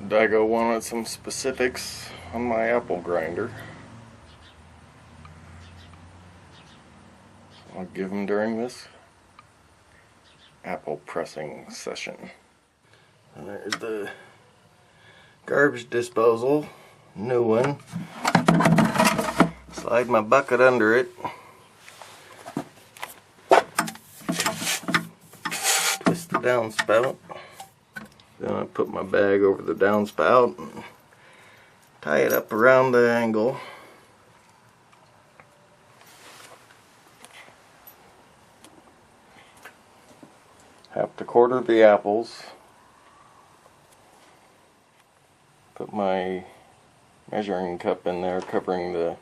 Daigo wanted some specifics on my apple grinder. I'll give them during this apple pressing session. And there's the garbage disposal, new one. Slide my bucket under it. Twist the downspout. Then I put my bag over the downspout and tie it up around the angle. Have to quarter the apples. Put my measuring cup in there covering the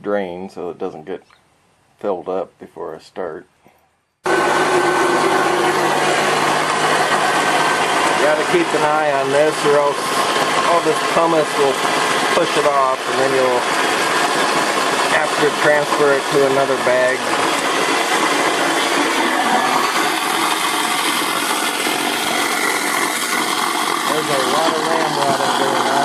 drain so it doesn't get filled up before I start. You gotta keep an eye on this or else all this pomace will push it off and then you'll have to transfer it to another bag. There's a lot of ramrodding going on.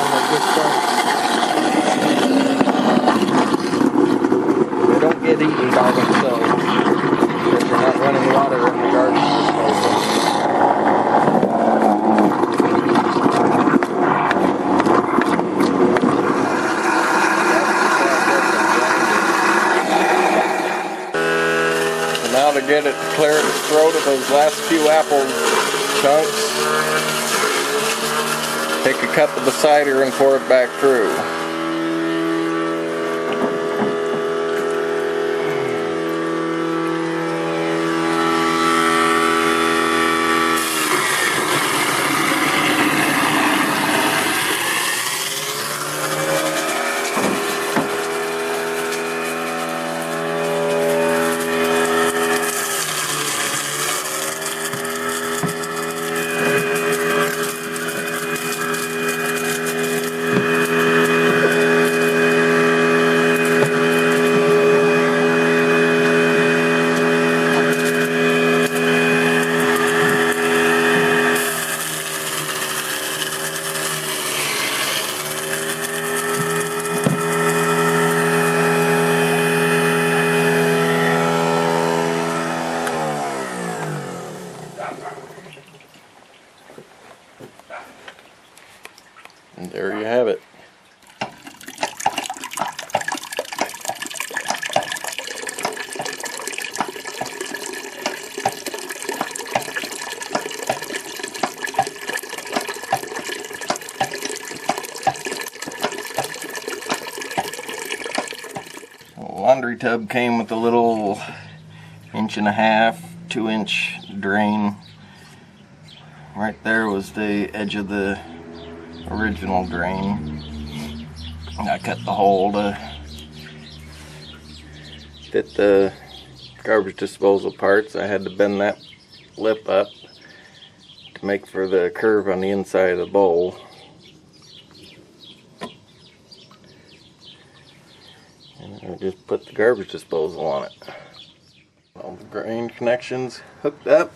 They don't get eaten by themselves because you're not running water in the garbage disposal. So now to get it to clear its throat of those last few apple chunks, take a cup of the cider and pour it back through. And there you have it. The laundry tub came with a little 1.5 inch, 2-inch drain. Right there was the edge of the original drain. I cut the hole to fit the garbage disposal parts. I had to bend that lip up to make for the curve on the inside of the bowl. And I just put the garbage disposal on it. All the drain connections hooked up.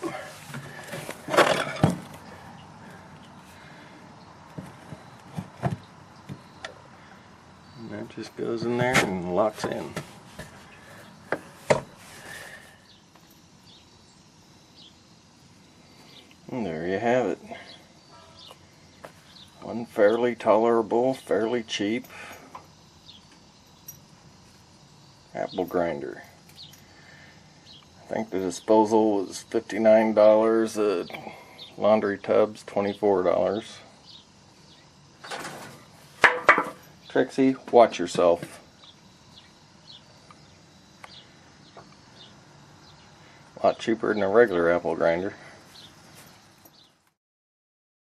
That just goes in there and locks in. And there you have it. One fairly tolerable, fairly cheap apple grinder. I think the disposal was $59, the laundry tub's $24. Trixie, watch yourself. A lot cheaper than a regular apple grinder.